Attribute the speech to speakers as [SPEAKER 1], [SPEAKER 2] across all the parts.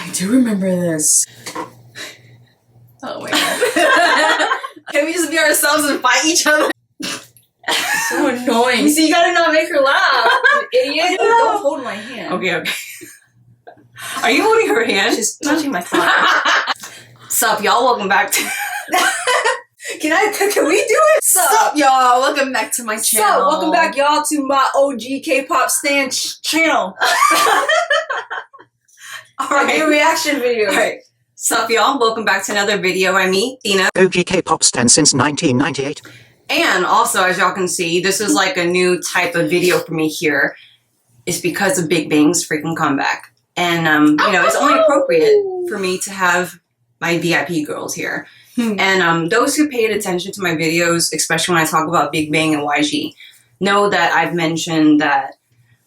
[SPEAKER 1] I do remember this.
[SPEAKER 2] Oh my god. Can we just be ourselves and fight each other?
[SPEAKER 1] So annoying.
[SPEAKER 2] You see, you gotta not make her laugh, you idiot. Don't hold my hand.
[SPEAKER 3] Okay. Are you holding her hand?
[SPEAKER 2] She's touching my thigh.
[SPEAKER 3] Sup, y'all? Welcome back to...
[SPEAKER 2] Can we do it?
[SPEAKER 1] Sup, y'all? Welcome back to my channel.
[SPEAKER 2] So, welcome back, y'all, to my OG K-pop stan channel.
[SPEAKER 3] Alright.
[SPEAKER 2] New reaction video.
[SPEAKER 3] Alright. Sup, y'all? Welcome back to another video. I'm xthina.
[SPEAKER 4] OG K-pop stan since 1998.
[SPEAKER 3] And also, as y'all can see, this is like a new type of video for me here. It's because of Big Bang's freaking comeback. And, you know, it's only appropriate for me to have my VIP girls here. And those who paid attention to my videos, especially when I talk about Big Bang and YG, know that I've mentioned that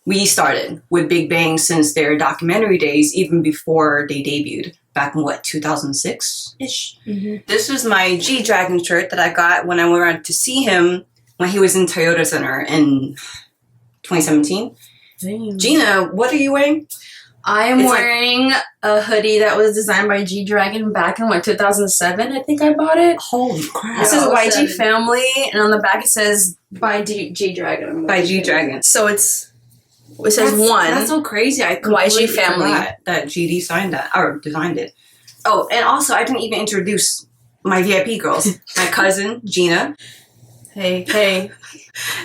[SPEAKER 3] we started with Big Bang since their documentary days, even before they debuted. Back in, what, 2006-ish? This was my G-Dragon shirt that I got when I went to see him when he was in Toyota Center in 2017.
[SPEAKER 1] Damn.
[SPEAKER 3] Gina, what are you wearing?
[SPEAKER 1] I am wearing a hoodie that was designed by G-Dragon back in, 2007, I think I bought it.
[SPEAKER 3] Holy crap.
[SPEAKER 1] This is YG Family, and on the back it says, by G-Dragon.
[SPEAKER 3] By G-Dragon.
[SPEAKER 1] So it says one.
[SPEAKER 3] That's so crazy. I completely
[SPEAKER 1] YG Family.
[SPEAKER 3] forgot that GD signed that, or designed it. Oh, and also, I didn't even introduce my VIP girls. My cousin, Gina.
[SPEAKER 1] Hey.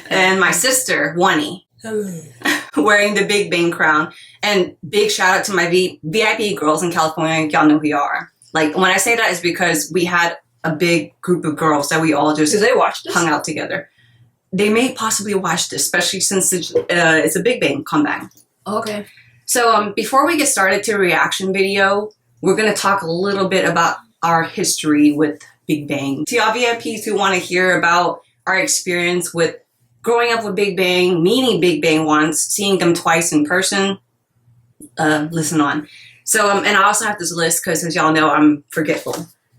[SPEAKER 3] And my sister, Wani. Wearing the Big Bang crown. And big shout out to my VIP girls in California. Y'all know who you are. Like, when I say that, it's because we had a big group of girls that we all just
[SPEAKER 2] they watch this?
[SPEAKER 3] hung out together. They may possibly watch this, especially since it's a Big Bang comeback.
[SPEAKER 1] Okay.
[SPEAKER 3] So before we get started to a reaction video, we're going to talk a little bit about our history with Big Bang. To y'all VIPs who want to hear about our experience with growing up with Big Bang, meeting Big Bang once, seeing them twice in person, listen on. So, and I also have this list because, as y'all know, I'm forgetful.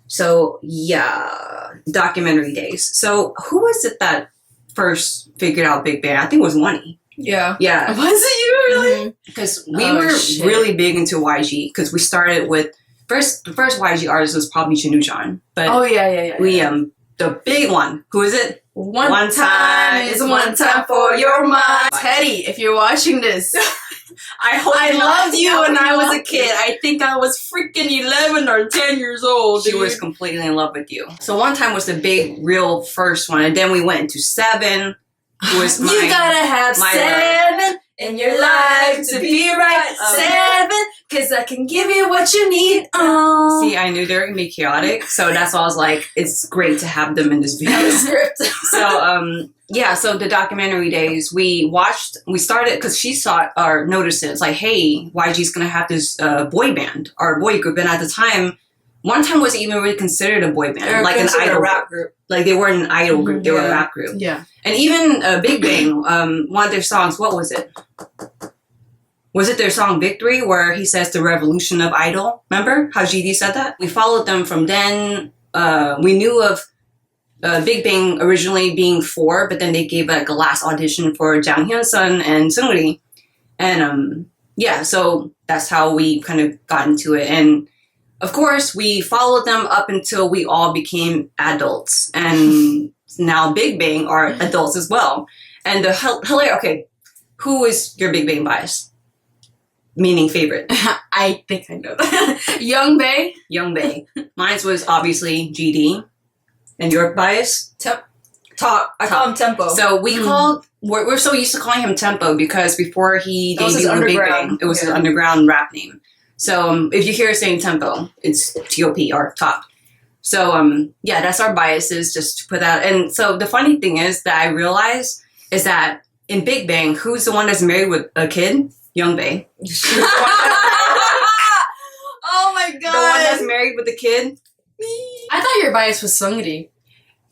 [SPEAKER 3] So, yeah, documentary days. So, who was it that first figured out Big Bang? I think it was Wani.
[SPEAKER 2] Yeah.
[SPEAKER 3] Yeah.
[SPEAKER 1] Was it you really?
[SPEAKER 3] Because we were really big into YG because we started with the first YG artist was probably Janujan. But we the big one, who is it?
[SPEAKER 1] One time is one time for your mind. Teddy, if you're watching this, I loved you when I was a kid. I think I was freaking 11 or 10 years old.
[SPEAKER 3] She was completely in love with you. So One Time was the big, real first one, and then we went into 7. Who was
[SPEAKER 1] you gotta have 7 in your life to be right. 7, cause I can give you what you need.
[SPEAKER 3] See, I knew they were gonna be chaotic, so that's why I was like, it's great to have them in this video. So, yeah, so the documentary days, we started, because she saw or noticed it. It's like, hey, YG's gonna have this boy band or boy group, and at the time, One Time wasn't even really considered a boy band, like an idol
[SPEAKER 2] rap group.
[SPEAKER 3] Like they weren't an idol group; they were a rap group.
[SPEAKER 1] Yeah,
[SPEAKER 3] and even Big Bang, one of their songs, what was it? Was it their song Victory, where he says the revolution of idol? Remember how GD said that? We followed them from then. We knew of Big Bang originally being 4, but then they gave like a last audition for Jang Hyun-sun and Seungri. And yeah, so that's how we kind of got into it. And of course, we followed them up until we all became adults. And now Big Bang are adults as well. And the hilarious, okay, who is your Big Bang bias? Meaning favorite.
[SPEAKER 1] I think I know that. Young Bae.
[SPEAKER 3] Young Bae. Mine was obviously GD. And your bias?
[SPEAKER 2] Top. I call him Tempo.
[SPEAKER 3] So we we're so used to calling him Tempo because before he debuted with Big Bang, it was his underground rap name. So if you hear us saying Tempo, it's T-O-P or top. So yeah, that's our biases, just to put that. And so the funny thing is that I realized is that in Big Bang, who's the one that's married with a kid? Young Bae.
[SPEAKER 1] Oh my god.
[SPEAKER 3] The one that's married with a kid?
[SPEAKER 1] I thought your bias was Seungri.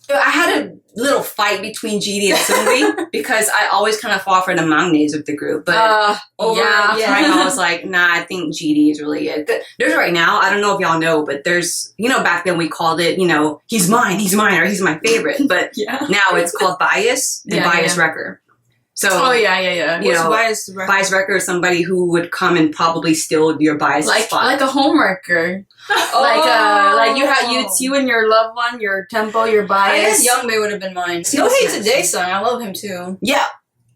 [SPEAKER 3] I had a little fight between GD and Seungri because I always kind of fall for the mangnés of the group. But over time, I was like, nah, I think GD is really it. There's right now, I don't know if y'all know, but there's, you know, back then we called it, you know, he's mine, or he's my favorite. But now it's called Bias and Bias Wrecker. So,
[SPEAKER 1] Oh yeah.
[SPEAKER 3] you know,
[SPEAKER 2] bias record?
[SPEAKER 3] bias wrecker is somebody who would come and probably steal your bias spot.
[SPEAKER 1] Like a homewrecker. It's you and your loved one, your tempo, your
[SPEAKER 2] I
[SPEAKER 1] bias.
[SPEAKER 2] guess Young May would have been mine. No Hate Today song. I love him too.
[SPEAKER 3] Yeah.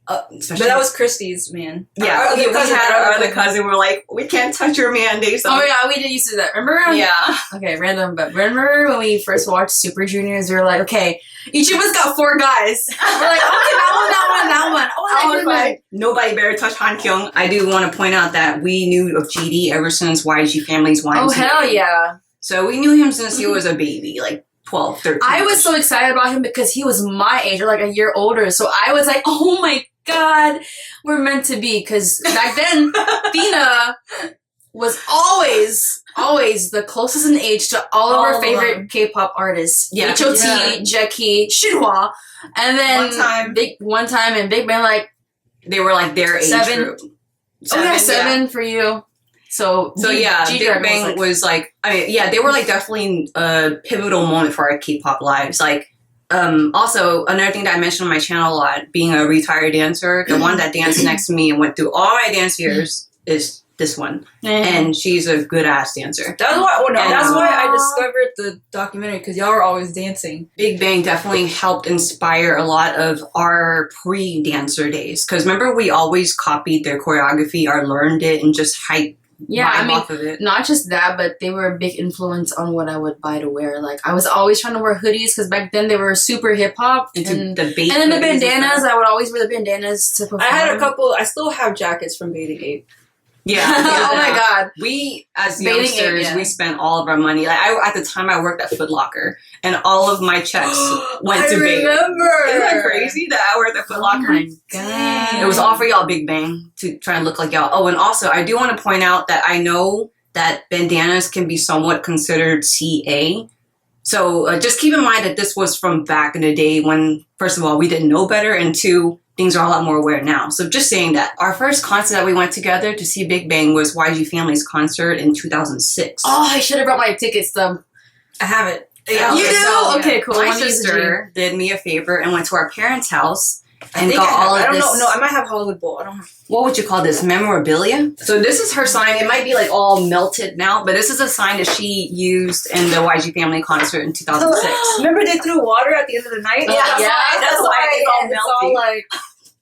[SPEAKER 2] But that was Christy's man.
[SPEAKER 3] Yeah.
[SPEAKER 2] Our
[SPEAKER 3] We
[SPEAKER 2] cousin-
[SPEAKER 3] had our other cousin. We're like, we can't touch your man day song.
[SPEAKER 1] Oh yeah, we did used to do that. Remember?
[SPEAKER 3] Yeah.
[SPEAKER 1] Okay, random, but remember when we first watched Super Juniors? We were like, okay, each of us got 4 guys. We're like, okay, that one. Oh,
[SPEAKER 3] I was like, nobody better touch Han Kyung. I do want to point out that we knew of GD ever since YG Family's YMCA.
[SPEAKER 1] oh hell yeah!
[SPEAKER 3] So we knew him since he was a baby, like 12, 13.
[SPEAKER 1] I was so excited about him because he was my age, or like a year older. So I was like, oh my god, we're meant to be. Because back then, xthina was always the closest in age to all of our favorite K-pop artists.
[SPEAKER 3] Yeah.
[SPEAKER 1] H.O.T., Jackie, Shinhwa, and then one time, and Big Bang like
[SPEAKER 3] they were like their age
[SPEAKER 1] 7.
[SPEAKER 3] group.
[SPEAKER 1] Seven for you. So
[SPEAKER 3] yeah,
[SPEAKER 1] G
[SPEAKER 3] Big
[SPEAKER 1] Dragon
[SPEAKER 3] Bang was like, they were like definitely a pivotal moment for our K-pop lives. Like, also another thing that I mentioned on my channel a lot, being a retired dancer, the one that danced next to me and went through all my dance years is this one, and she's a good ass dancer.
[SPEAKER 2] That's why I discovered the documentary, because y'all were always dancing.
[SPEAKER 3] Big Bang definitely helped inspire a lot of our pre-dancer days. Because remember, we always copied their choreography or learned it and just hyped off of it.
[SPEAKER 1] Not just that, but they were a big influence on what I would buy to wear. Like, I was always trying to wear hoodies because back then they were super hip hop. And then the bandanas, I would always wear the bandanas to perform.
[SPEAKER 2] I had a couple. I still have jackets from Beta Gate.
[SPEAKER 3] Yeah.
[SPEAKER 1] Oh my god.
[SPEAKER 3] We, as youngsters, we spent all of our money. Like, at the time, I worked at Foot Locker, and all of my checks went to Big Bang.
[SPEAKER 2] Remember.
[SPEAKER 3] Isn't that crazy that I worked at Foot Locker?
[SPEAKER 1] Oh my god.
[SPEAKER 3] It was all for y'all, Big Bang, to try and look like y'all. Oh, and also, I do want to point out that I know that bandanas can be somewhat considered CA. So just keep in mind that this was from back in the day when, first of all, we didn't know better, and 2, things are a lot more aware now. So just saying that. Our first concert that we went together to see Big Bang was YG Family's concert in 2006.
[SPEAKER 1] Oh, I should have brought my tickets though.
[SPEAKER 2] I have it.
[SPEAKER 3] Yeah,
[SPEAKER 1] You do?
[SPEAKER 3] so,
[SPEAKER 1] Okay, cool.
[SPEAKER 3] My
[SPEAKER 1] I wanna use the
[SPEAKER 3] sister did me a favor and went to our parents' house and
[SPEAKER 2] I
[SPEAKER 3] got all of
[SPEAKER 2] I don't
[SPEAKER 3] this.
[SPEAKER 2] know. No, I might have Hollywood Bowl. I don't have.
[SPEAKER 3] What would you call this? Memorabilia? So this is her sign. It might be like all melted now, but this is a sign that she used in the YG Family concert in 2006.
[SPEAKER 2] Remember they threw water at the end of the night?
[SPEAKER 1] Yeah,
[SPEAKER 3] that's why it's all
[SPEAKER 2] It's
[SPEAKER 3] melty.
[SPEAKER 2] all like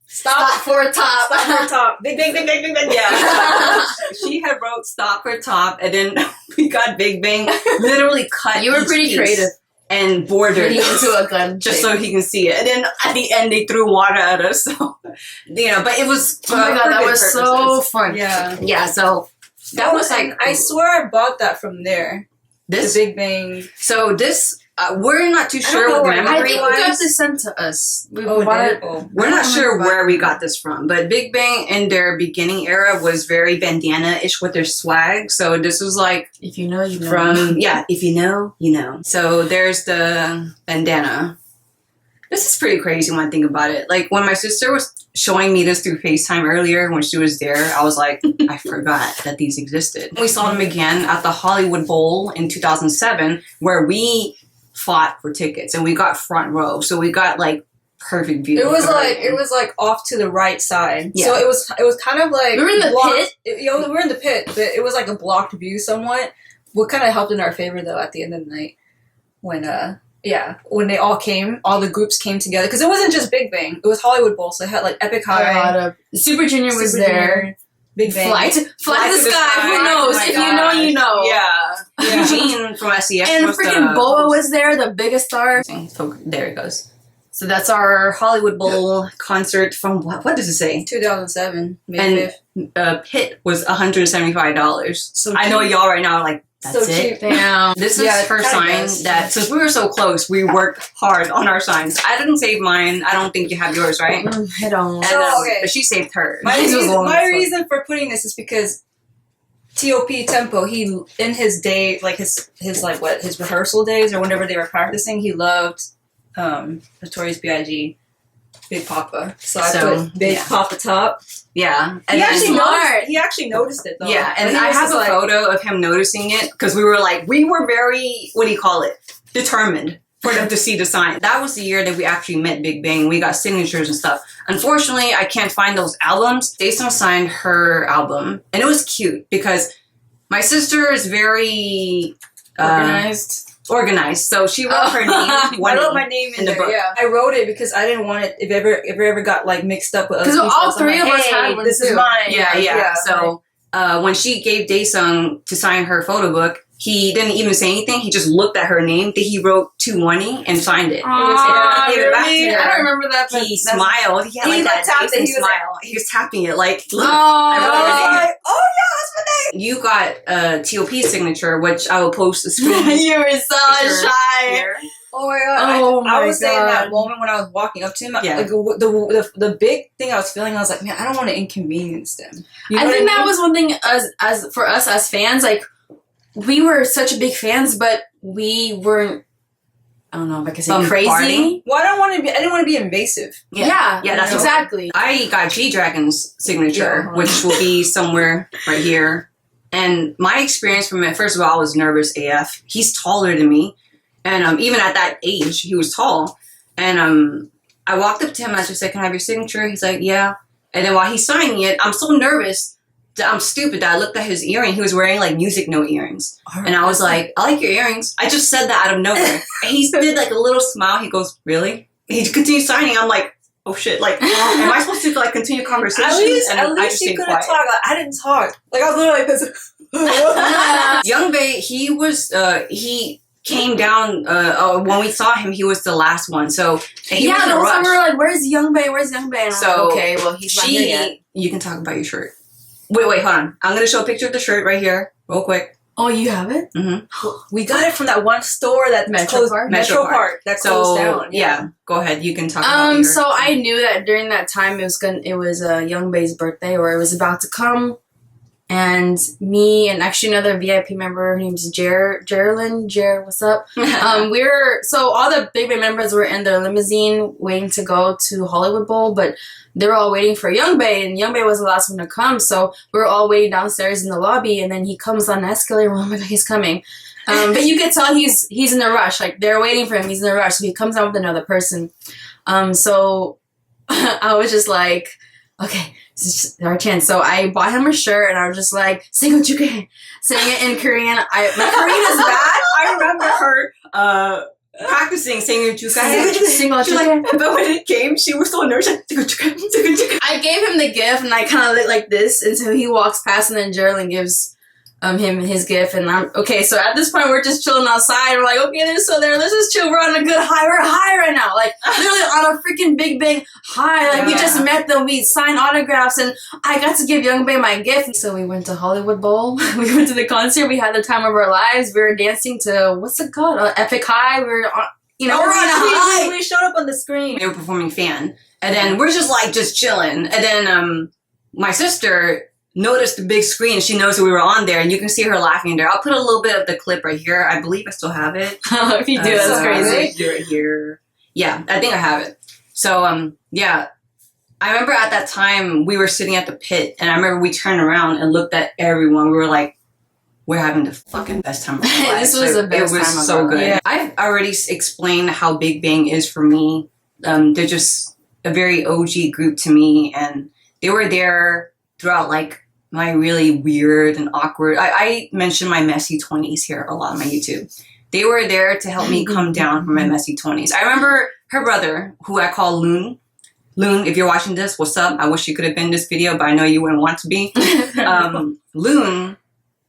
[SPEAKER 1] Stop for a top.
[SPEAKER 2] stop for top. Big bang, big bang, big bang.
[SPEAKER 3] Yeah. She had wrote stop for top, and then we got Big Bang literally cut.
[SPEAKER 1] You were
[SPEAKER 3] each
[SPEAKER 1] pretty
[SPEAKER 3] piece
[SPEAKER 1] creative.
[SPEAKER 3] and bordered
[SPEAKER 1] Turning into a gun.
[SPEAKER 3] just so he can see it. And then at the end, they threw water at us. So, but it was.
[SPEAKER 1] Oh my god,
[SPEAKER 3] for
[SPEAKER 1] that
[SPEAKER 3] good
[SPEAKER 1] was so
[SPEAKER 3] purposes.
[SPEAKER 1] fun.
[SPEAKER 2] Yeah.
[SPEAKER 1] Yeah, so
[SPEAKER 3] That was like.
[SPEAKER 2] I swear I bought that from there.
[SPEAKER 3] This.
[SPEAKER 2] The Big Bang.
[SPEAKER 3] So this. We're not too sure
[SPEAKER 2] know
[SPEAKER 3] what
[SPEAKER 2] where-
[SPEAKER 1] I think we got
[SPEAKER 3] memory-wise.
[SPEAKER 1] this sent to us. We
[SPEAKER 2] Oh,
[SPEAKER 1] bought
[SPEAKER 2] did
[SPEAKER 1] it.
[SPEAKER 2] it? Oh.
[SPEAKER 3] We're not sure
[SPEAKER 1] remember.
[SPEAKER 3] where we got this from, but Big Bang in their beginning era was very bandana-ish with their swag. So this was like
[SPEAKER 1] If you know, you know.
[SPEAKER 3] from, if you know, you know. So there's the bandana. This is pretty crazy when I think about it. Like when my sister was showing me this through FaceTime earlier when she was there, I was like, I forgot that these existed. We saw them again at the Hollywood Bowl in 2007 where we fought for tickets and we got front row. So we got like perfect view.
[SPEAKER 2] It was
[SPEAKER 3] of
[SPEAKER 2] like
[SPEAKER 3] everything.
[SPEAKER 2] off to the right side.
[SPEAKER 3] Yeah.
[SPEAKER 2] So it was kind of like
[SPEAKER 1] We were in the
[SPEAKER 2] pit. We were in the pit, but it was like a blocked view somewhat. What kind of helped in our favor though at the end of the night when when they all came, all the groups came together because it wasn't just Big Bang. It was Hollywood Bowl, so it had like Epic
[SPEAKER 1] A lot
[SPEAKER 2] High,
[SPEAKER 1] of Super Junior was
[SPEAKER 2] Super
[SPEAKER 1] there.
[SPEAKER 2] Junior, Big Bang,
[SPEAKER 1] Fly to the sky. Who knows?
[SPEAKER 3] Oh my
[SPEAKER 1] If you know, you know.
[SPEAKER 3] Yeah. Eugene from SEX
[SPEAKER 1] And
[SPEAKER 3] was
[SPEAKER 1] freaking
[SPEAKER 3] the
[SPEAKER 1] Boa was there, the biggest star.
[SPEAKER 3] So there it goes. So that's our Hollywood Bowl concert from what does it say?
[SPEAKER 2] 2007, May 5th.
[SPEAKER 3] And pit was $175.
[SPEAKER 2] So
[SPEAKER 3] I know
[SPEAKER 2] cheap.
[SPEAKER 3] y'all right now are like, that's
[SPEAKER 2] So
[SPEAKER 3] it.
[SPEAKER 2] cheap.
[SPEAKER 1] Damn.
[SPEAKER 3] This is
[SPEAKER 2] Yeah,
[SPEAKER 3] her
[SPEAKER 2] kinda
[SPEAKER 3] sign
[SPEAKER 2] does.
[SPEAKER 3] that since we were so close, we worked hard on our signs. I didn't save mine. I don't think you have yours, right?
[SPEAKER 1] I don't.
[SPEAKER 3] And,
[SPEAKER 2] So, okay.
[SPEAKER 3] but she saved hers.
[SPEAKER 2] My,
[SPEAKER 1] This was
[SPEAKER 2] reason,
[SPEAKER 1] long
[SPEAKER 2] my
[SPEAKER 1] as fuck.
[SPEAKER 2] reason for putting this is because TOP Tempo, he in his day, like his like what his rehearsal days or whenever they were practicing, he loved Notorious B.I.G. Big Papa. So I put Big Papa Top.
[SPEAKER 3] Yeah.
[SPEAKER 2] He
[SPEAKER 3] then-
[SPEAKER 2] actually noticed it though.
[SPEAKER 3] Yeah, and
[SPEAKER 2] he
[SPEAKER 3] I
[SPEAKER 2] was
[SPEAKER 3] have
[SPEAKER 2] just
[SPEAKER 3] a
[SPEAKER 2] like,
[SPEAKER 3] photo of him noticing it because we were very, what do you call it? Determined for them to see the sign. That was the year that we actually met Big Bang. We got signatures and stuff. Unfortunately, I can't find those albums. Daesung signed her album, and it was cute because my sister is very organized. So she wrote her name.
[SPEAKER 2] I wrote my name in the book. Yeah. I wrote it because I didn't want it if it ever got like mixed up with other people.
[SPEAKER 1] Because all three of us had one.
[SPEAKER 2] This is mine.
[SPEAKER 3] Yeah. So when she gave Daesung to sign her photo book, he didn't even say anything. He just looked at her name. He wrote 2-1 and signed it.
[SPEAKER 1] Aww,
[SPEAKER 3] gave it back to her.
[SPEAKER 1] I don't remember that.
[SPEAKER 3] He smiled. He had like that tapped it. He was tapping it like, look,
[SPEAKER 1] I
[SPEAKER 3] wrote her name.
[SPEAKER 2] Oh yeah, that's my name.
[SPEAKER 3] You got TOP signature, which I will post the screen.
[SPEAKER 1] You were so shy.
[SPEAKER 3] Here.
[SPEAKER 2] Oh my god!
[SPEAKER 1] Oh
[SPEAKER 2] I was saying that moment when I was walking up to him.
[SPEAKER 3] Yeah.
[SPEAKER 2] Like the big thing I was feeling, I was like, man, I don't want to inconvenience them. You know
[SPEAKER 1] I think
[SPEAKER 2] what
[SPEAKER 1] that was one thing as for us as fans, like we were such a big fans, but we weren't. I don't know if I can say crazy.
[SPEAKER 2] Well, I didn't want to be invasive.
[SPEAKER 1] Yeah,
[SPEAKER 3] that's
[SPEAKER 1] exactly.
[SPEAKER 3] I got G-Dragon's signature, which will be somewhere right here. And my experience from it, first of all, I was nervous AF. He's taller than me. And even at that age, he was tall. And I walked up to him and I just said, can I have your signature? He's like, yeah. And then while he's signing it, I'm so nervous that I'm stupid that I looked at his earring. He was wearing like music note earrings. And I was like, I like your earrings. I just said that out of nowhere. And he did like a little smile. He goes, really? He continued signing. I'm like, oh shit. Like, am I supposed to like continue conversations?
[SPEAKER 2] At least you couldn't talk. Like, I didn't talk. Like I was literally like this.
[SPEAKER 3] Young Bae, he came down when we saw him. He was the last one, so he was in a rush.
[SPEAKER 1] We were like, "Where's Young Bae? Where's Young Bae?" And
[SPEAKER 3] so
[SPEAKER 1] I'm like, okay, well, he's not here yet.
[SPEAKER 3] You can talk about your shirt. Wait, hold on. I'm gonna show a picture of the shirt right here, real quick.
[SPEAKER 1] Oh, you have it?
[SPEAKER 3] Mm-hmm.
[SPEAKER 2] We got it from that one store that
[SPEAKER 1] Metro Park
[SPEAKER 2] that closed down.
[SPEAKER 3] Yeah, go ahead. You can talk about your
[SPEAKER 1] so I knew that during that time it was Young Bae's birthday, or it was about to come. And me and actually another VIP member, her name's Geraldine. What's up? So all the Big Bang members were in their limousine waiting to go to Hollywood Bowl, but they were all waiting for Young Bae, and Young Bae was the last one to come. So we were all waiting downstairs in the lobby, and then he comes on the escalator. Oh my god, he's coming! But you could tell he's in a rush. Like they're waiting for him. He's in a rush. So he comes out with another person. So I was just like, okay. This is our chance. So I bought him a shirt and I was just like, sing what you can. Saying it in Korean. My Korean is bad. I remember her practicing saying what you can. Sing what you can.
[SPEAKER 3] But when it came, she was so nervous.
[SPEAKER 1] I gave him the gift and I kind of lit like this until he walks past, and then Geraldine gives him his gift, and I'm okay. So at this point, we're just chilling outside. We're like, okay, let's just chill. We're on a good high. We're high right now, like literally on a freaking Big Bang high. Like we just met them, we signed autographs, and I got to give Young Bae my gift. So we went to Hollywood Bowl. We went to the concert. We had the time of our lives. We were dancing to what's it called? Epic High. We were on, we're on a high.
[SPEAKER 2] We showed up on the screen.
[SPEAKER 3] They were performing Fan, and then we're just chilling, and then my sister noticed the big screen. She knows that we were on there, and you can see her laughing there. I'll put a little bit of the clip right here. I believe I still have it.
[SPEAKER 1] If you do, that's crazy.
[SPEAKER 3] Do it here. Yeah, I think I have it. So, yeah. I remember at that time, we were sitting at the pit, and I remember we turned around and looked at everyone. We were like, we're having the fucking best time of our lives.
[SPEAKER 1] This was the best time of our lives. It was so good.
[SPEAKER 3] Yeah. I've already explained how Big Bang is for me. They're just a very OG group to me, and they were there throughout, like, my really weird and awkward. I mentioned my messy 20s here a lot on my YouTube. They were there to help me come down from my messy 20s. I remember her brother, who I call Loon. Loon, if you're watching this, what's up? I wish you could have been in this video, but I know you wouldn't want to be. Loon,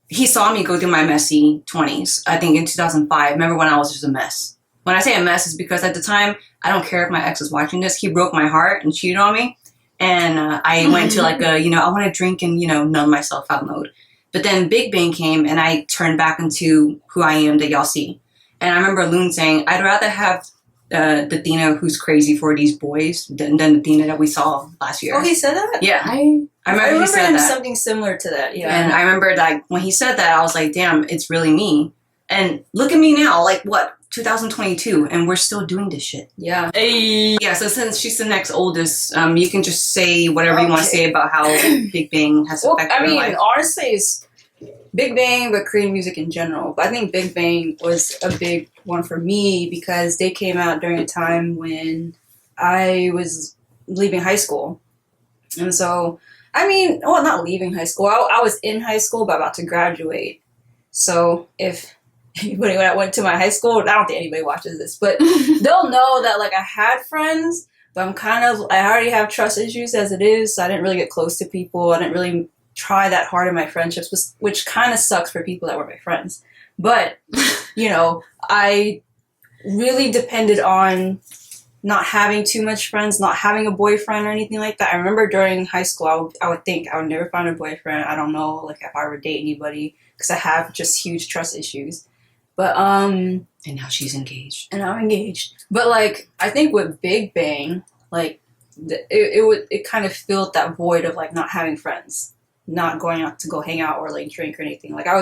[SPEAKER 3] he saw me go through my messy 20s, I think in 2005. Remember when I was just a mess? When I say a mess, it's because at the time, I don't care if my ex is watching this, he broke my heart and cheated on me. And I went to like I want to drink and, numb myself out mode. But then Big Bang came and I turned back into who I am that y'all see. And I remember Loon saying, I'd rather have the xthina who's crazy for these boys than the xthina that we saw last year.
[SPEAKER 2] Oh, he said that?
[SPEAKER 3] Yeah.
[SPEAKER 2] I remember
[SPEAKER 3] he said that.
[SPEAKER 2] Something similar to that, yeah.
[SPEAKER 3] And I remember like when he said that, I was like, damn, it's really me. And look at me now, like what? 2022, and we're still doing this shit.
[SPEAKER 2] Yeah.
[SPEAKER 3] Hey. Yeah, so since she's the next oldest, you can just say whatever you want to say about how Big Bang has affected her life.
[SPEAKER 2] Honestly, Big Bang, but Korean music in general. But I think Big Bang was a big one for me because they came out during a time when I was leaving high school. And so, I mean, well, not leaving high school. I was in high school, but about to graduate. So if anybody when I went to my high school, I don't think anybody watches this, but they'll know that like I had friends, but I already have trust issues as it is. So I didn't really get close to people. I didn't really try that hard in my friendships, which kind of sucks for people that were my friends. But, you know, I really depended on not having too much friends, not having a boyfriend or anything like that. I remember during high school, I would think I would never find a boyfriend. I don't know, like, if I would date anybody because I have just huge trust issues. But,
[SPEAKER 3] And now she's engaged.
[SPEAKER 2] And I'm engaged. But, like, I think with Big Bang, like, it kind of filled that void of, like, not having friends. Not going out to go hang out or like drink or anything. Like or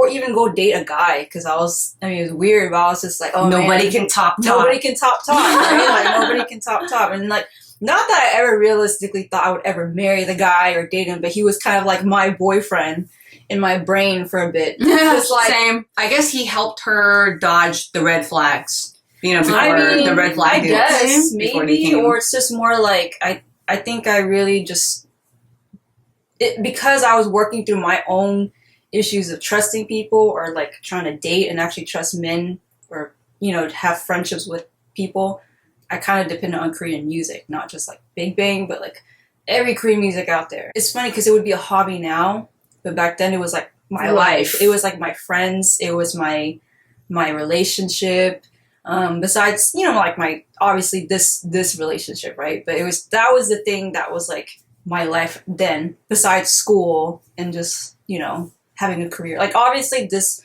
[SPEAKER 2] even go date a guy because I mean, it was weird, but I was just like, oh,
[SPEAKER 3] nobody
[SPEAKER 2] man,
[SPEAKER 3] can top.
[SPEAKER 2] Nobody can top, right? Like nobody can top. And like, not that I ever realistically thought I would ever marry the guy or date him, but he was kind of like my boyfriend in my brain for a bit.
[SPEAKER 3] Just like, same. I guess he helped her dodge the red flags. You know, before the red flag.
[SPEAKER 2] I guess maybe, or it's just more like I think I really just. Because I was working through my own issues of trusting people or like trying to date and actually trust men or, you know, have friendships with people, I kind of depended on Korean music, not just like Big Bang, but like every Korean music out there. It's funny because it would be a hobby now, but back then it was like my life. It was like my friends. It was my relationship. Besides, you know, like obviously this relationship, right? But that was the thing that was like my life then, besides school and just, you know, having a career. Like, obviously this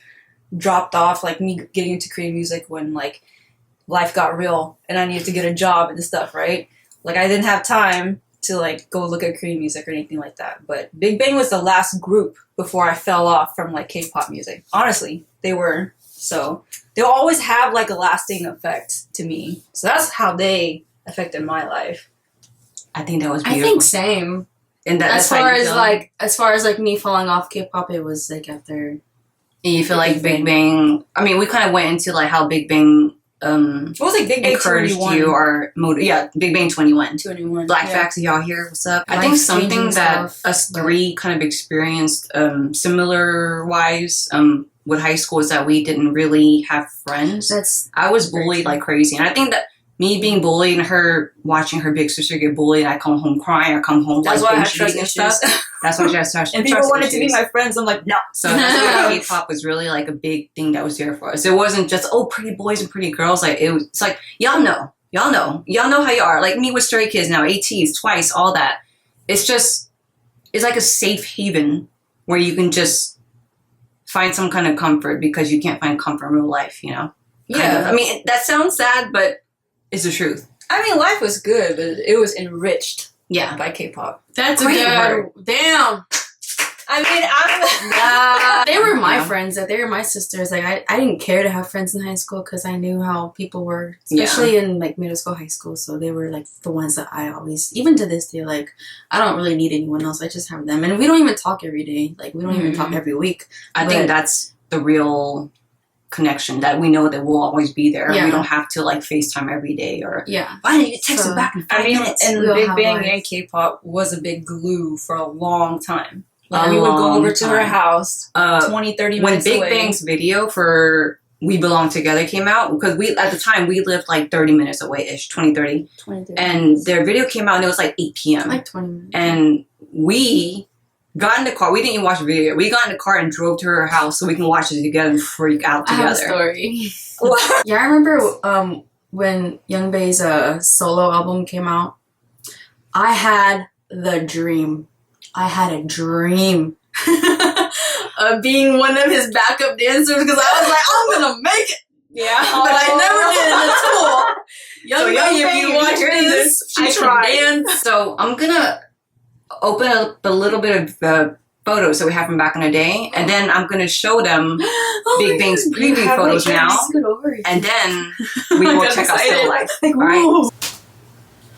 [SPEAKER 2] dropped off, like, me getting into Korean music when, like, life got real and I needed to get a job and stuff, right? Like, I didn't have time to, like, go look at Korean music or anything like that. But Big Bang was the last group before I fell off from, like, K-pop music. Honestly, they were. So they'll always have, like, a lasting effect to me. So that's how they affected my life.
[SPEAKER 3] I think that was beautiful.
[SPEAKER 1] I think same.
[SPEAKER 3] And
[SPEAKER 1] as far as like me falling off K-pop, it was like after.
[SPEAKER 3] And you feel like Big Bang. I mean, we kind of went into like how Big Bang.
[SPEAKER 2] What was like Big Bang
[SPEAKER 3] encouraged
[SPEAKER 2] 21?
[SPEAKER 3] You or Big Bang 21.
[SPEAKER 2] 21.
[SPEAKER 3] Black Facts, y'all here? What's up? I think something that us three kind of experienced similar wise with high school is that we didn't really have friends. I was bullied like crazy, and I think that. Me being bullied and her watching her big sister get bullied, I come home crying or come home
[SPEAKER 2] that's
[SPEAKER 3] like
[SPEAKER 2] why I had trust issues.
[SPEAKER 3] Stuff. That's why I had trust.
[SPEAKER 2] And people wanted to be my friends. I'm like, no.
[SPEAKER 3] So that's why K-pop was really like a big thing that was there for us. It wasn't just pretty boys and pretty girls. Like it's like y'all know how you are. Like me with Stray Kids now, ATs, Twice, all that. It's like a safe haven where you can just find some kind of comfort because you can't find comfort in real life. You know?
[SPEAKER 2] Yeah.
[SPEAKER 3] I mean, that sounds sad, but. It's the truth.
[SPEAKER 2] I mean, life was good, but it was enriched.
[SPEAKER 3] Yeah,
[SPEAKER 2] by K-pop.
[SPEAKER 1] That's a good word. Damn.
[SPEAKER 2] I mean,
[SPEAKER 1] they were my friends. They were my sisters. Like I didn't care to have friends in high school because I knew how people were, especially in like middle school, high school. So they were like the ones that I always, even to this day, like I don't really need anyone else. I just have them, and we don't even talk every day. Like we don't even talk every week.
[SPEAKER 3] I think that's the real connection that we know that will always be there. We don't have to like FaceTime every day or why didn't you text them back in 5 minutes?
[SPEAKER 2] And Big Bang and K-pop was a big glue for a long time. Like we would go over to her house 20, 30 minutes
[SPEAKER 3] when
[SPEAKER 2] away.
[SPEAKER 3] Big Bang's video for We Belong Together came out, because at the time we lived like 30 minutes away-ish, 20, 30. And their video came out and it was like 8 p.m.
[SPEAKER 1] Like 20 minutes.
[SPEAKER 3] And we got in the car. We didn't even watch the video. We got in the car and drove to her house so we can watch it together and freak out together.
[SPEAKER 1] I have a story. Yeah, I remember when Youngbae's solo album came out. I had the dream. I had a dream of being one of his backup dancers because I was like, I'm gonna make it.
[SPEAKER 2] Yeah,
[SPEAKER 1] but I never did in school. Youngbae, if you watch this, I can dance.
[SPEAKER 3] So I'm gonna open up a little bit of photos that we have from back in the day, and then I'm going to show them Big Bang's preview photos now, and then we will check out still life. Right?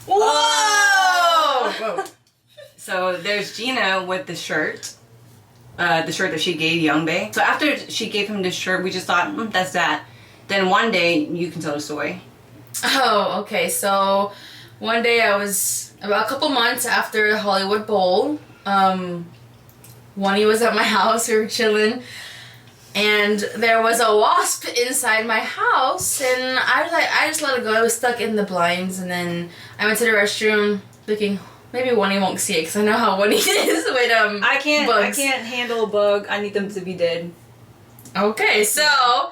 [SPEAKER 3] Whoa! So there's Gina with the shirt. the shirt that she gave Youngbae. So after she gave him this shirt, we just thought, that's that. Then one day, you can tell the story.
[SPEAKER 1] Oh, okay. So one day I was about a couple months after the Hollywood Bowl. Wani was at my house. We were chilling, and there was a wasp inside my house, and I just let it go. I was stuck in the blinds, and then I went to the restroom thinking maybe Wani won't see it because I know how Wani is with bugs.
[SPEAKER 2] I can't handle a bug. I need them to be dead.
[SPEAKER 1] Okay, so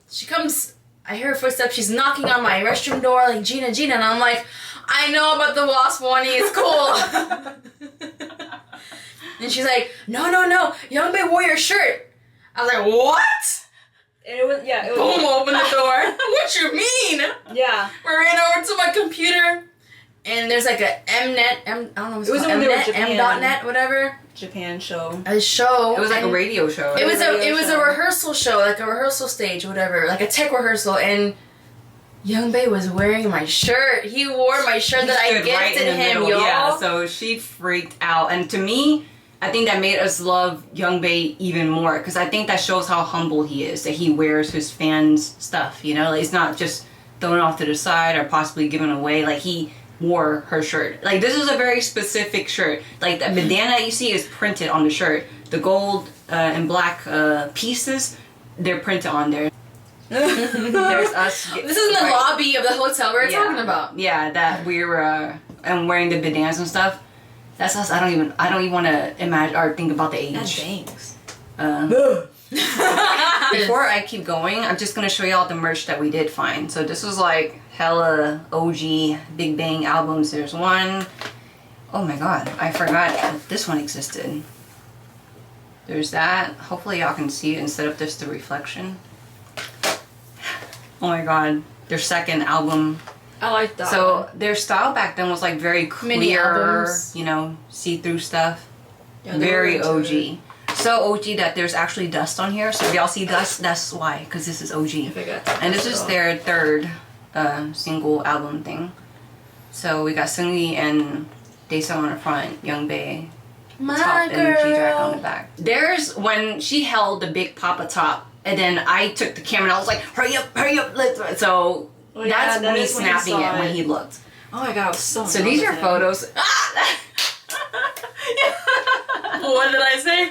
[SPEAKER 1] she comes. I hear her footsteps. She's knocking on my restroom door, like Gina, and I'm like, I know about the wasp, Wani. It's cool. And she's like, no, Youngbae wore your shirt. I was like, what?
[SPEAKER 2] And it was
[SPEAKER 1] Boom, open the door. What you mean?
[SPEAKER 2] Yeah.
[SPEAKER 1] We ran over to my computer, and there's like a Mnet, I don't know what's
[SPEAKER 2] It was
[SPEAKER 1] called,
[SPEAKER 2] when they were
[SPEAKER 1] Mnet,
[SPEAKER 2] Japan.
[SPEAKER 1] M.net, whatever.
[SPEAKER 2] Japan show.
[SPEAKER 1] A show.
[SPEAKER 3] It was like a
[SPEAKER 1] and
[SPEAKER 3] radio show.
[SPEAKER 1] It was a
[SPEAKER 2] show.
[SPEAKER 1] rehearsal show, like a rehearsal stage, whatever, like a tech rehearsal, and Youngbae was wearing my shirt. He wore my shirt that I gifted him, y'all.
[SPEAKER 3] Yeah, so she freaked out, and to me, I think that made us love Youngbae even more, because I think that shows how humble he is, that he wears his fans' stuff, you know? Like, it's not just thrown off to the side or possibly given away. Like, he wore her shirt. Like, this is a very specific shirt. Like, the bandana you see is printed on the shirt. The gold and black pieces, they're printed on there. There's us.
[SPEAKER 1] This is in the lobby of the hotel we were talking about.
[SPEAKER 3] Yeah, that we were and wearing the bandanas and stuff. That's us. I don't even want to imagine or think about the age.
[SPEAKER 2] Thanks.
[SPEAKER 3] Before I keep going, I'm just gonna show y'all the merch that we did find. So this was like hella OG Big Bang albums. There's one. Oh my god, I forgot that this one existed. There's that. Hopefully y'all can see it instead of just the reflection. Oh my god, their second album.
[SPEAKER 2] I like that.
[SPEAKER 3] So their style back then was like very
[SPEAKER 1] Mini
[SPEAKER 3] clear,
[SPEAKER 1] albums.
[SPEAKER 3] you know, see-through stuff.
[SPEAKER 2] Yeah,
[SPEAKER 3] Very
[SPEAKER 2] they were into
[SPEAKER 3] OG. So OG that there's actually dust on here. So if y'all see dust, that's why, because this is OG.
[SPEAKER 2] I forgot to
[SPEAKER 3] And this
[SPEAKER 2] touch it
[SPEAKER 3] is
[SPEAKER 2] off.
[SPEAKER 3] their third single album thing. So we got Seungri and Daesung on the front, Youngbae
[SPEAKER 1] My
[SPEAKER 3] top, and G-Drag on the
[SPEAKER 1] girl.
[SPEAKER 3] back. There's when she held the Big Papa top, and then I took the camera and I was like, hurry up, let's. So
[SPEAKER 2] Oh, yeah,
[SPEAKER 3] that's
[SPEAKER 2] that
[SPEAKER 3] me
[SPEAKER 2] is when you
[SPEAKER 3] snapping
[SPEAKER 2] saw
[SPEAKER 3] it when
[SPEAKER 2] it.
[SPEAKER 3] he looked.
[SPEAKER 2] Oh my god, I was so.
[SPEAKER 3] So these are photos.
[SPEAKER 1] What did I say?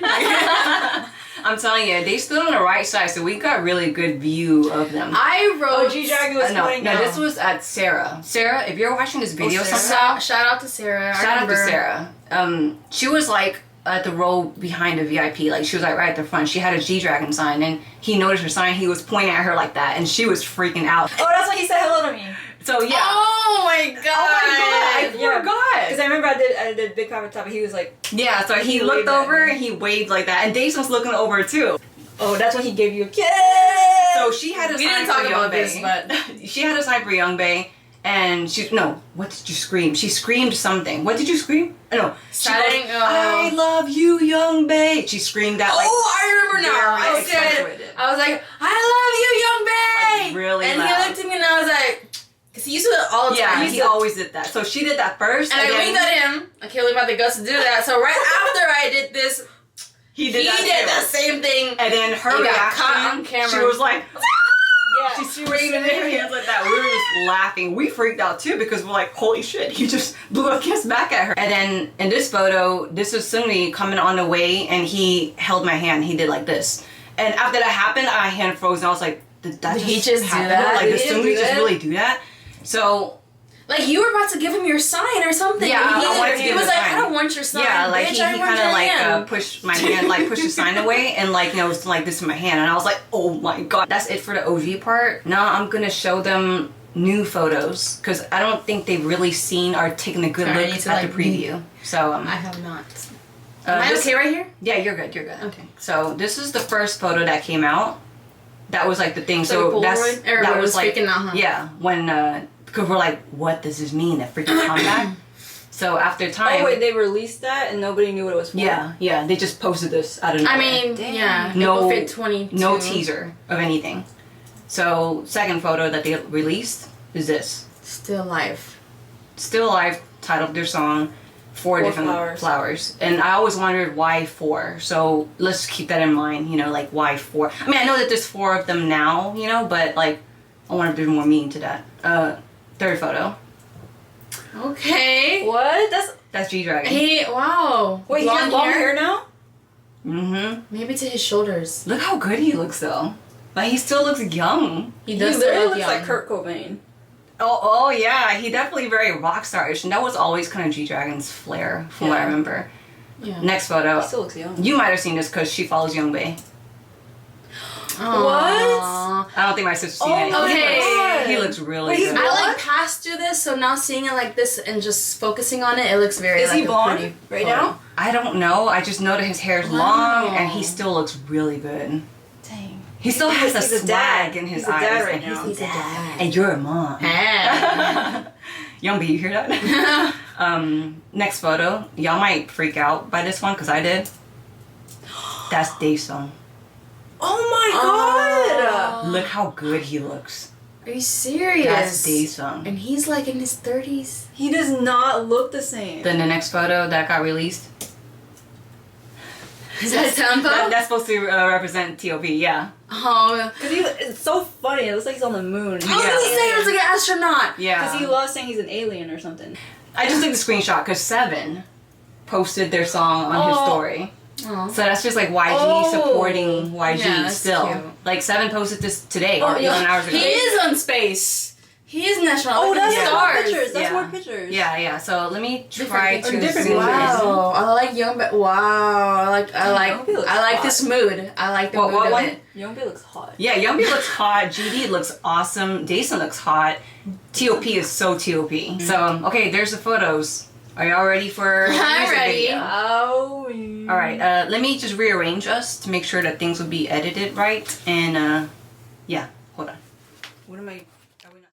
[SPEAKER 3] I'm telling you, they stood on the right side, so we got really good view of them.
[SPEAKER 1] I wrote.
[SPEAKER 2] Oh, G-Drag was
[SPEAKER 3] no,
[SPEAKER 2] pointing out.
[SPEAKER 3] this was at Sarah. Sarah, if you're watching this video
[SPEAKER 2] Sarah.
[SPEAKER 3] sometime,
[SPEAKER 1] Shout out to Sarah. I
[SPEAKER 3] shout out to
[SPEAKER 1] remember.
[SPEAKER 3] Sarah. She was like at the row behind the VIP, like she was like right at the front. She had a G-Dragon sign, and he noticed her sign. He was pointing at her like that, and she was freaking out.
[SPEAKER 2] Oh, that's why he said hello to me.
[SPEAKER 3] So yeah.
[SPEAKER 1] Oh my god!
[SPEAKER 3] I
[SPEAKER 2] Yeah.
[SPEAKER 3] forgot.
[SPEAKER 2] Because I remember I did Big Papa Top, and he was like,
[SPEAKER 3] Yeah, so he
[SPEAKER 2] He
[SPEAKER 3] looked
[SPEAKER 2] waved at
[SPEAKER 3] over
[SPEAKER 2] me.
[SPEAKER 3] and he waved like that, and Dace was looking over too.
[SPEAKER 2] oh, that's when he gave you a kiss.
[SPEAKER 3] So she had a
[SPEAKER 1] We
[SPEAKER 3] sign
[SPEAKER 1] didn't talk
[SPEAKER 3] for
[SPEAKER 1] about
[SPEAKER 3] Youngbae.
[SPEAKER 1] this, but
[SPEAKER 3] She had a sign for Youngbae, and what did you scream? She screamed something. What did you scream? No, she goes,
[SPEAKER 1] Starting,
[SPEAKER 3] I love you, Youngbae. She screamed that like
[SPEAKER 1] I remember now.
[SPEAKER 3] very
[SPEAKER 1] I said,
[SPEAKER 3] accentuated.
[SPEAKER 1] I was like, I love you, Young Bae.
[SPEAKER 3] Like, really
[SPEAKER 1] and
[SPEAKER 3] loud.
[SPEAKER 1] he looked at me and I was like, because he used to do it all the
[SPEAKER 3] Yeah,
[SPEAKER 1] time.
[SPEAKER 3] he always did that. So she did that first,
[SPEAKER 1] And I
[SPEAKER 3] then
[SPEAKER 1] winked at him. I can't believe I had the guts to do that. So right after I did this,
[SPEAKER 3] he
[SPEAKER 1] he
[SPEAKER 3] did
[SPEAKER 1] did
[SPEAKER 3] that
[SPEAKER 1] the same thing.
[SPEAKER 3] And then her
[SPEAKER 1] He got
[SPEAKER 3] reaction,
[SPEAKER 1] caught on camera.
[SPEAKER 3] she was like,
[SPEAKER 2] Yeah.
[SPEAKER 3] she screamed in her hands like that. We were just laughing. We freaked out too because we're like, holy shit, he just blew a kiss back at her. And then in this photo, this was Seungri coming on the way and he held my hand. He did like this. And after that happened, my hand froze and I was like, did that
[SPEAKER 1] Did he just do
[SPEAKER 3] happen?
[SPEAKER 1] that?
[SPEAKER 3] Like,
[SPEAKER 1] Did
[SPEAKER 3] did
[SPEAKER 1] he
[SPEAKER 3] Seungri
[SPEAKER 1] do
[SPEAKER 3] just
[SPEAKER 1] that?
[SPEAKER 3] really do that? So,
[SPEAKER 1] Like you were about to give him your sign or something.
[SPEAKER 3] Yeah,
[SPEAKER 1] and
[SPEAKER 3] I wanted to
[SPEAKER 1] he
[SPEAKER 3] give
[SPEAKER 1] was
[SPEAKER 3] him the
[SPEAKER 1] like,
[SPEAKER 3] sign.
[SPEAKER 1] I don't want your sign.
[SPEAKER 3] yeah, like
[SPEAKER 1] bitch,
[SPEAKER 3] he
[SPEAKER 1] I want
[SPEAKER 3] kind of
[SPEAKER 1] your
[SPEAKER 3] like
[SPEAKER 1] hand.
[SPEAKER 3] pushed my hand, like pushed the sign away and like, you know, was like this in my hand. And I was like, oh my God. That's it for the OG part. Now I'm going to show them new photos because I don't think they've really seen or taken a good
[SPEAKER 1] Sorry, I
[SPEAKER 3] look
[SPEAKER 1] need to,
[SPEAKER 3] at
[SPEAKER 1] like,
[SPEAKER 3] the preview. So,
[SPEAKER 1] I have not. Am I
[SPEAKER 3] this-
[SPEAKER 1] okay right here?
[SPEAKER 3] Yeah, you're good. You're good.
[SPEAKER 1] Okay.
[SPEAKER 3] So this is the first photo that came out. That was like the thing.
[SPEAKER 1] Like
[SPEAKER 3] So
[SPEAKER 1] a
[SPEAKER 3] that's
[SPEAKER 1] Polaroid? Everybody
[SPEAKER 3] that was
[SPEAKER 1] was
[SPEAKER 3] like
[SPEAKER 1] freaking out, huh?
[SPEAKER 3] yeah when because we're like, what does this mean? A freaking comeback. So after time.
[SPEAKER 2] Oh wait, they released that and nobody knew what it was for.
[SPEAKER 3] Yeah. They just posted this out of nowhere.
[SPEAKER 1] I mean,
[SPEAKER 2] Damn.
[SPEAKER 1] yeah.
[SPEAKER 3] No-
[SPEAKER 1] April Fit 22.
[SPEAKER 3] no teaser of anything. So second photo that they released is this.
[SPEAKER 1] Still life.
[SPEAKER 3] Still Alive titled their song. four different flowers. And I always wondered why 4. So let's keep that in mind, you know, like why 4? I mean, I know that there's 4 of them now, you know, but like I wonder if there's more meaning to that. Third photo.
[SPEAKER 1] Okay.
[SPEAKER 2] What?
[SPEAKER 3] That's G-Dragon.
[SPEAKER 1] Wow.
[SPEAKER 2] Wait, he has long hair now?
[SPEAKER 3] Mm-hmm.
[SPEAKER 1] Maybe to his shoulders.
[SPEAKER 3] Look how good he looks though. Like he still looks young.
[SPEAKER 1] He does
[SPEAKER 2] literally
[SPEAKER 1] look
[SPEAKER 2] looks
[SPEAKER 1] young.
[SPEAKER 2] like Kurt Cobain.
[SPEAKER 3] Oh yeah, he definitely very rock star-ish, and that was always kind of G-Dragon's flair, from what I remember.
[SPEAKER 1] Yeah.
[SPEAKER 3] Next photo.
[SPEAKER 2] He still looks young.
[SPEAKER 3] You might have seen this because she follows Youngbae.
[SPEAKER 1] Aww.
[SPEAKER 3] I don't think my sister's seen it.
[SPEAKER 1] okay.
[SPEAKER 3] He looks really good.
[SPEAKER 1] I like passed through this, so now seeing it like this and just focusing on it, it looks very
[SPEAKER 2] Is
[SPEAKER 1] like
[SPEAKER 2] he
[SPEAKER 1] a
[SPEAKER 2] blonde
[SPEAKER 1] pretty
[SPEAKER 2] right
[SPEAKER 1] photo.
[SPEAKER 2] now?
[SPEAKER 3] I don't know. I just know that his hair is long and he still looks really good.
[SPEAKER 1] Dang.
[SPEAKER 3] He still has a
[SPEAKER 2] He's a
[SPEAKER 3] swag
[SPEAKER 2] dad.
[SPEAKER 3] in his
[SPEAKER 2] He's a
[SPEAKER 3] eyes.
[SPEAKER 2] dad right
[SPEAKER 3] and
[SPEAKER 2] now.
[SPEAKER 3] He's a
[SPEAKER 1] He's a
[SPEAKER 3] dad.
[SPEAKER 1] dad.
[SPEAKER 3] And you're a mom.
[SPEAKER 1] Ah.
[SPEAKER 3] Youngbae, you hear that? Next photo. Y'all might freak out by this one because I did. That's Daesung.
[SPEAKER 2] Oh my god!
[SPEAKER 3] Look how good he looks.
[SPEAKER 1] Are you serious?
[SPEAKER 3] That's Daesung.
[SPEAKER 1] And he's like in his 30s.
[SPEAKER 2] He does not look the same.
[SPEAKER 3] Then the next photo that got released.
[SPEAKER 1] Is that Tempo?
[SPEAKER 3] That's supposed to represent TOP, yeah.
[SPEAKER 1] Oh.
[SPEAKER 2] Because it's so funny. It looks like he's on the moon.
[SPEAKER 1] I was gonna say it was like an astronaut.
[SPEAKER 3] Yeah.
[SPEAKER 2] Because he loves saying he's an alien or something.
[SPEAKER 3] I just took the screenshot because 7 posted their song on his story.
[SPEAKER 1] Oh.
[SPEAKER 3] So that's just like YG supporting YG
[SPEAKER 1] Yeah, that's
[SPEAKER 3] still.
[SPEAKER 1] cute.
[SPEAKER 3] Like 7 posted this today or 11 hours ago.
[SPEAKER 1] He is on space. He is national.
[SPEAKER 2] Oh,
[SPEAKER 1] Look at
[SPEAKER 2] that's
[SPEAKER 1] the
[SPEAKER 2] more
[SPEAKER 1] stars.
[SPEAKER 2] pictures. That's
[SPEAKER 3] Yeah.
[SPEAKER 2] more pictures.
[SPEAKER 3] Yeah. So let me try to
[SPEAKER 2] different
[SPEAKER 3] zoom in.
[SPEAKER 1] Wow, I like young. Wow,
[SPEAKER 2] Youngbae looks
[SPEAKER 1] I like
[SPEAKER 2] hot.
[SPEAKER 1] this mood. I like the mood
[SPEAKER 3] What
[SPEAKER 1] of
[SPEAKER 3] one?
[SPEAKER 1] it.
[SPEAKER 2] Youngbae looks hot.
[SPEAKER 3] Yeah, Youngbae looks hot. GD looks awesome. Daesung looks hot. TOP is so TOP. So okay, there's the photos. Are y'all ready for
[SPEAKER 1] I'm
[SPEAKER 3] music
[SPEAKER 1] ready.
[SPEAKER 3] video?
[SPEAKER 2] Oh.
[SPEAKER 3] All right, let me just rearrange us to make sure that things will be edited right. And yeah, hold on.
[SPEAKER 2] What am I?